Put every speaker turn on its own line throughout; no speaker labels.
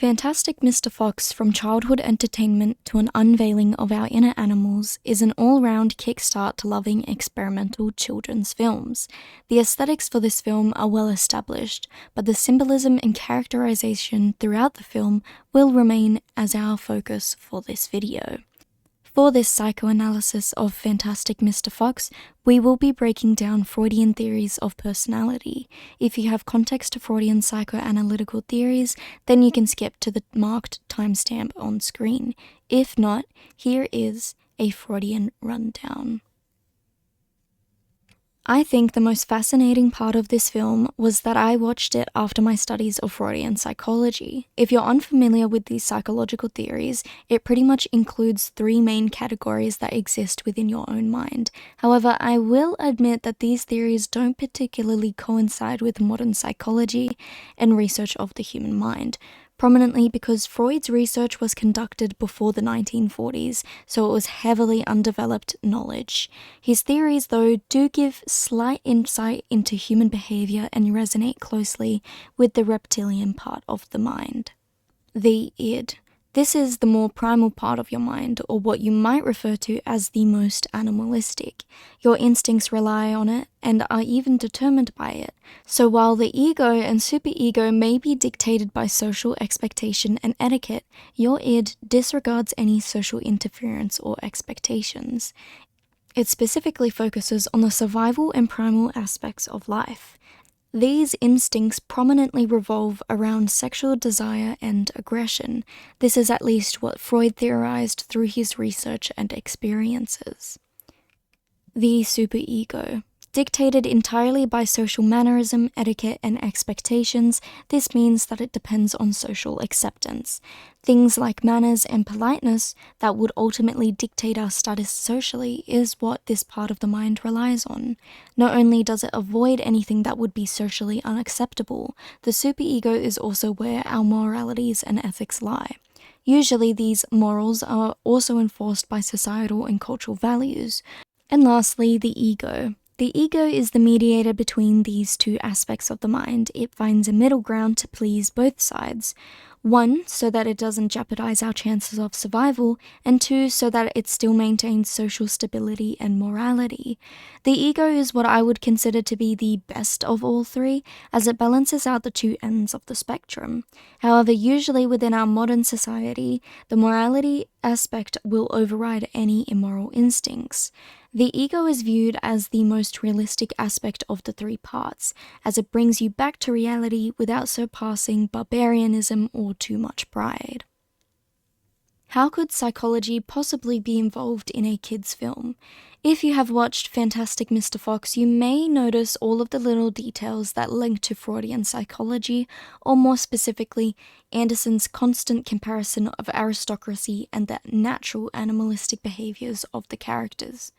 Fantastic Mr. Fox, from childhood entertainment to an unveiling of our inner animals, is an all-round kickstart to loving experimental children's films. The aesthetics for this film are well established, but the symbolism and characterization throughout the film will remain as our focus for this video. For this psychoanalysis of Fantastic Mr. Fox, we will be breaking down Freudian theories of personality. If you have context to Freudian psychoanalytical theories, then you can skip to the marked timestamp on screen. If not, here is a Freudian rundown. I think the most fascinating part of this film was that I watched it after my studies of Freudian psychology. If you're unfamiliar with these psychological theories, it pretty much includes three main categories that exist within your own mind. However, I will admit that these theories don't particularly coincide with modern psychology and research of the human mind. Prominently because Freud's research was conducted before the 1940s, so it was heavily undeveloped knowledge. His theories, though, do give slight insight into human behavior and resonate closely with the reptilian part of the mind. The id. This is the more primal part of your mind, or what you might refer to as the most animalistic. Your instincts rely on it and are even determined by it. So while the ego and superego may be dictated by social expectation and etiquette, your id disregards any social interference or expectations. It specifically focuses on the survival and primal aspects of life. These instincts prominently revolve around sexual desire and aggression. This is at least what Freud theorized through his research and experiences. The superego. Dictated entirely by social mannerism, etiquette, and expectations, this means that it depends on social acceptance. Things like manners and politeness that would ultimately dictate our status socially is what this part of the mind relies on. Not only does it avoid anything that would be socially unacceptable, the superego is also where our moralities and ethics lie. Usually these morals are also enforced by societal and cultural values. And lastly, the ego. The ego is the mediator between these two aspects of the mind. It finds a middle ground to please both sides. One, so that it doesn't jeopardize our chances of survival, and two, so that it still maintains social stability and morality. The ego is what I would consider to be the best of all three, as it balances out the two ends of the spectrum. However, usually within our modern society, the morality aspect will override any immoral instincts. The ego is viewed as the most realistic aspect of the three parts, as it brings you back to reality without surpassing barbarianism or too much pride. How could psychology possibly be involved in a kid's film? If you have watched Fantastic Mr. Fox, you may notice all of the little details that link to Freudian psychology, or more specifically, Anderson's constant comparison of aristocracy and the natural animalistic behaviors of the characters.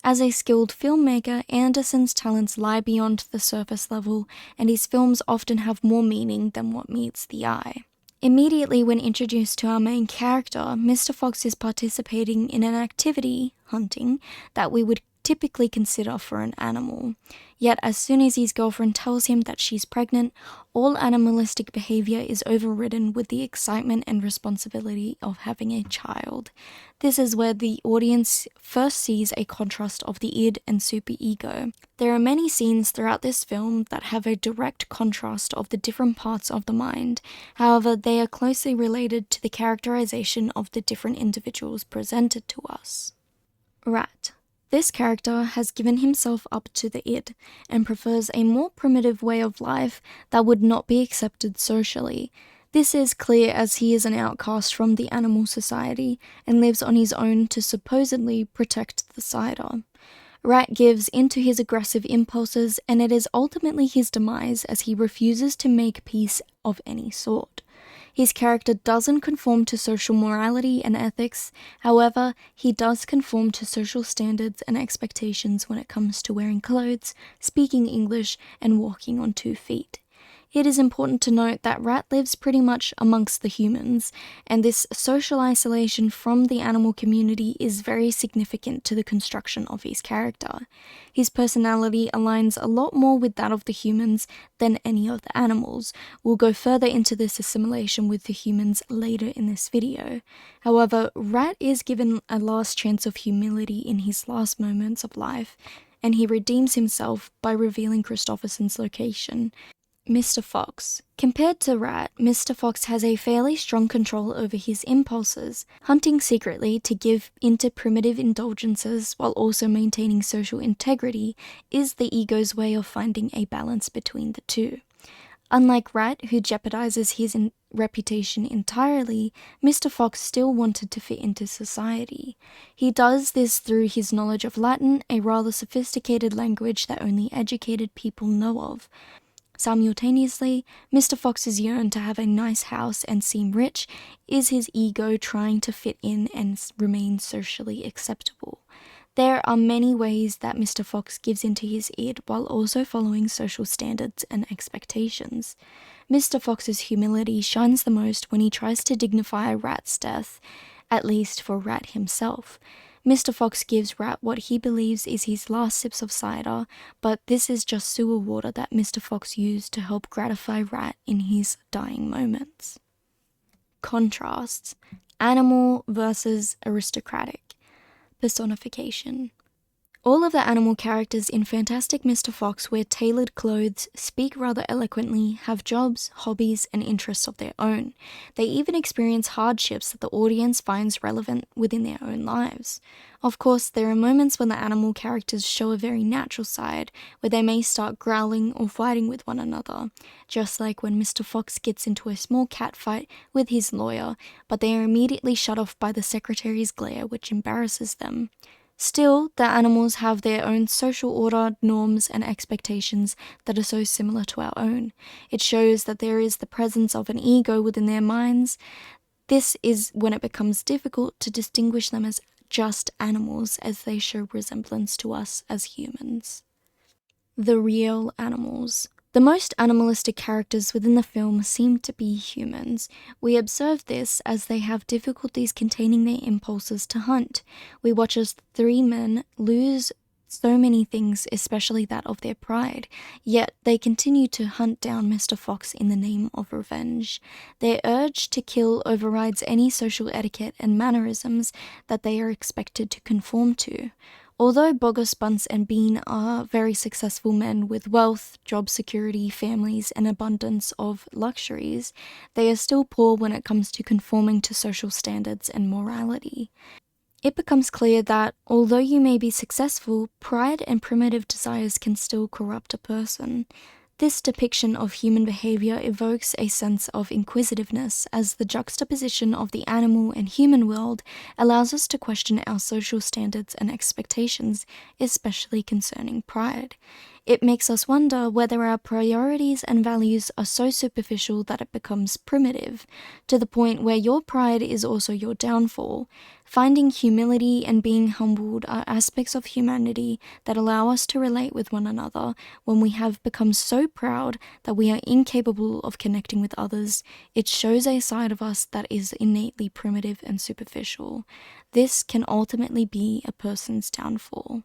As a skilled filmmaker, Anderson's talents lie beyond the surface level, and his films often have more meaning than what meets the eye. Immediately when introduced to our main character, Mr. Fox is participating in an activity, hunting, that we would typically consider for an animal. Yet as soon as his girlfriend tells him that she's pregnant, all animalistic behavior is overridden with the excitement and responsibility of having a child. This is where the audience first sees a contrast of the id and superego. There are many scenes throughout this film that have a direct contrast of the different parts of the mind. However, they are closely related to the characterization of the different individuals presented to us. Rat. This character has given himself up to the id, and prefers a more primitive way of life that would not be accepted socially. This is clear as he is an outcast from the animal society, and lives on his own to supposedly protect the cider. Rat gives into his aggressive impulses, and it is ultimately his demise as he refuses to make peace of any sort. His character doesn't conform to social morality and ethics, however, he does conform to social standards and expectations when it comes to wearing clothes, speaking English, and walking on 2 feet. It is important to note that Rat lives pretty much amongst the humans, and this social isolation from the animal community is very significant to the construction of his character. His personality aligns a lot more with that of the humans than any of the animals. We'll go further into this assimilation with the humans later in this video. However, Rat is given a last chance of humility in his last moments of life, and he redeems himself by revealing Christopherson's location. Mr. Fox. Compared to Rat, Mr. Fox has a fairly strong control over his impulses, hunting secretly to give into primitive indulgences while also maintaining social integrity is the ego's way of finding a balance between the two. Unlike Rat, who jeopardizes his reputation entirely, Mr. Fox still wanted to fit into society. He does this through his knowledge of Latin, a rather sophisticated language that only educated people know of. Simultaneously, Mr. Fox's yearn to have a nice house and seem rich is his ego trying to fit in and remain socially acceptable. There are many ways that Mr. Fox gives into his id while also following social standards and expectations. Mr. Fox's humility shines the most when he tries to dignify Rat's death, at least for Rat himself. Mr. Fox gives Rat what he believes is his last sips of cider, but this is just sewer water that Mr. Fox used to help gratify Rat in his dying moments. Contrasts: animal versus aristocratic. Personification. All of the animal characters in Fantastic Mr. Fox wear tailored clothes, speak rather eloquently, have jobs, hobbies, and interests of their own. They even experience hardships that the audience finds relevant within their own lives. Of course, there are moments when the animal characters show a very natural side, where they may start growling or fighting with one another, just like when Mr. Fox gets into a small cat fight with his lawyer, but they are immediately shut off by the secretary's glare, which embarrasses them. Still, the animals have their own social order, norms, and expectations that are so similar to our own. It shows that there is the presence of an ego within their minds. This is when it becomes difficult to distinguish them as just animals, as they show resemblance to us as humans. The real animals. The most animalistic characters within the film seem to be humans. We observe this as they have difficulties containing their impulses to hunt. We watch as three men lose so many things, especially that of their pride, yet they continue to hunt down Mr. Fox in the name of revenge. Their urge to kill overrides any social etiquette and mannerisms that they are expected to conform to. Although Boggis, Bunce, and Bean are very successful men with wealth, job security, families, and abundance of luxuries, they are still poor when it comes to conforming to social standards and morality. It becomes clear that, although you may be successful, pride and primitive desires can still corrupt a person. This depiction of human behavior evokes a sense of inquisitiveness, as the juxtaposition of the animal and human world allows us to question our social standards and expectations, especially concerning pride. It makes us wonder whether our priorities and values are so superficial that it becomes primitive, to the point where your pride is also your downfall. Finding humility and being humbled are aspects of humanity that allow us to relate with one another. When we have become so proud that we are incapable of connecting with others, it shows a side of us that is innately primitive and superficial. This can ultimately be a person's downfall.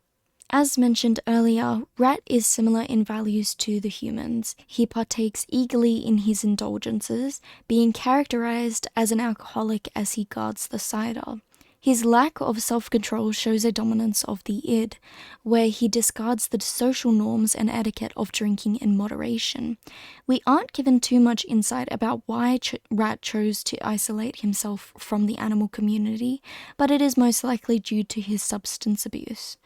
As mentioned earlier, Rat is similar in values to the humans. He partakes eagerly in his indulgences, being characterized as an alcoholic as he guards the cider. His lack of self-control shows a dominance of the id, where he discards the social norms and etiquette of drinking in moderation. We aren't given too much insight about why Rat chose to isolate himself from the animal community, but it is most likely due to his substance abuse.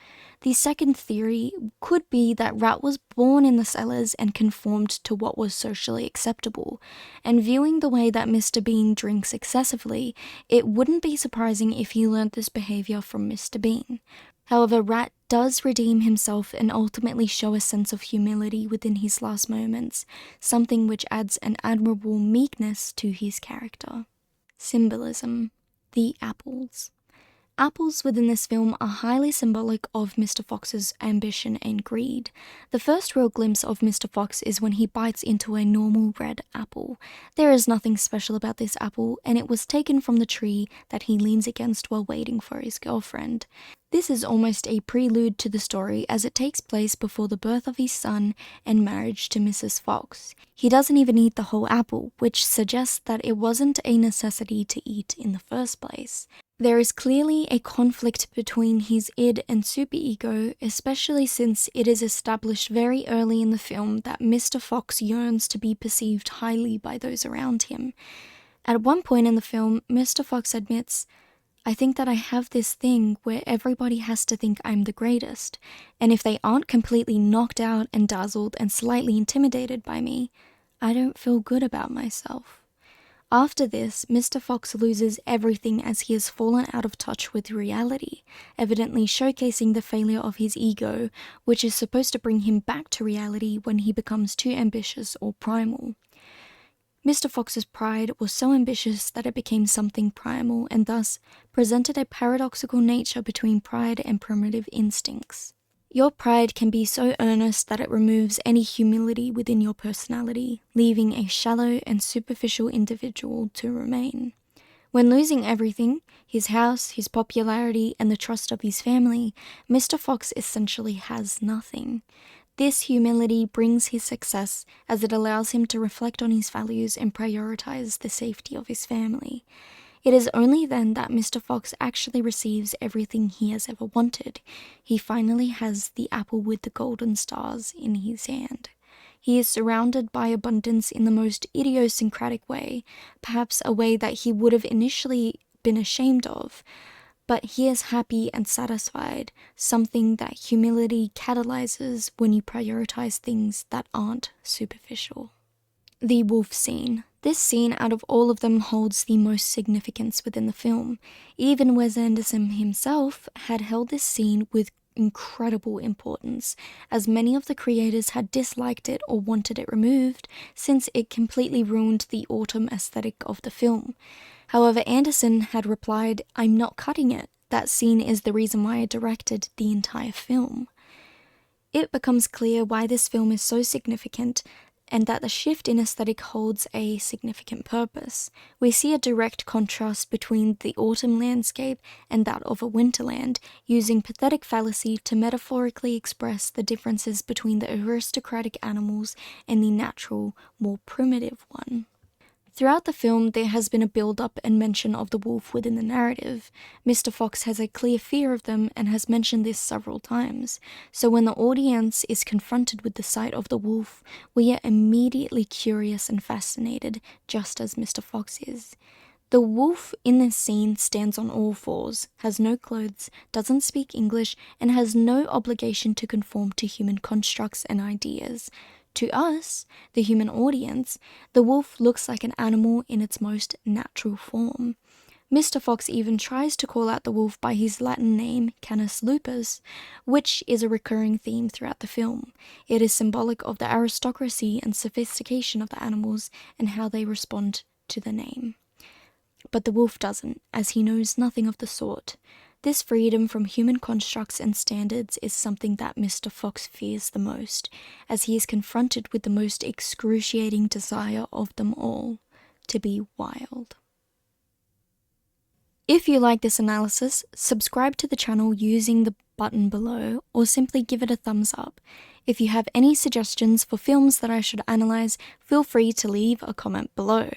The second theory could be that Rat was born in the cellars and conformed to what was socially acceptable, and viewing the way that Mr. Bean drinks excessively, it wouldn't be surprising if he learned this behavior from Mr. Bean. However, Rat does redeem himself and ultimately show a sense of humility within his last moments, something which adds an admirable meekness to his character. Symbolism. The apples. Apples within this film are highly symbolic of Mr. Fox's ambition and greed. The first real glimpse of Mr. Fox is when he bites into a normal red apple. There is nothing special about this apple, and it was taken from the tree that he leans against while waiting for his girlfriend. This is almost a prelude to the story as it takes place before the birth of his son and marriage to Mrs. Fox. He doesn't even eat the whole apple, which suggests that it wasn't a necessity to eat in the first place. There is clearly a conflict between his id and superego, especially since it is established very early in the film that Mr. Fox yearns to be perceived highly by those around him. At one point in the film, Mr. Fox admits, "I think that I have this thing where everybody has to think I'm the greatest, and if they aren't completely knocked out and dazzled and slightly intimidated by me, I don't feel good about myself." After this, Mr. Fox loses everything as he has fallen out of touch with reality, evidently showcasing the failure of his ego, which is supposed to bring him back to reality when he becomes too ambitious or primal. Mr. Fox's pride was so ambitious that it became something primal and thus presented a paradoxical nature between pride and primitive instincts. Your pride can be so earnest that it removes any humility within your personality, leaving a shallow and superficial individual to remain. When losing everything, his house, his popularity, and the trust of his family, Mr. Fox essentially has nothing. This humility brings his success as it allows him to reflect on his values and prioritize the safety of his family. It is only then that Mr. Fox actually receives everything he has ever wanted. He finally has the apple with the golden stars in his hand. He is surrounded by abundance in the most idiosyncratic way, perhaps a way that he would have initially been ashamed of, but he is happy and satisfied, something that humility catalyzes when you prioritize things that aren't superficial. The wolf scene. This scene out of all of them holds the most significance within the film. Even Wes Anderson himself had held this scene with incredible importance, as many of the creators had disliked it or wanted it removed, since it completely ruined the autumn aesthetic of the film. However, Anderson had replied, "I'm not cutting it. That scene is the reason why I directed the entire film." It becomes clear why this film is so significant, and that the shift in aesthetic holds a significant purpose. We see a direct contrast between the autumn landscape and that of a winterland, using pathetic fallacy to metaphorically express the differences between the aristocratic animals and the natural, more primitive one. Throughout the film, there has been a build-up and mention of the wolf within the narrative. Mr. Fox has a clear fear of them and has mentioned this several times, so when the audience is confronted with the sight of the wolf, we are immediately curious and fascinated, just as Mr. Fox is. The wolf in this scene stands on all fours, has no clothes, doesn't speak English, and has no obligation to conform to human constructs and ideas. To us, the human audience, the wolf looks like an animal in its most natural form. Mr. Fox even tries to call out the wolf by his Latin name, Canis lupus, which is a recurring theme throughout the film. It is symbolic of the aristocracy and sophistication of the animals and how they respond to the name. But the wolf doesn't, as he knows nothing of the sort. This freedom from human constructs and standards is something that Mr. Fox fears the most, as he is confronted with the most excruciating desire of them all, to be wild. If you like this analysis, subscribe to the channel using the button below, or simply give it a thumbs up. If you have any suggestions for films that I should analyze, feel free to leave a comment below.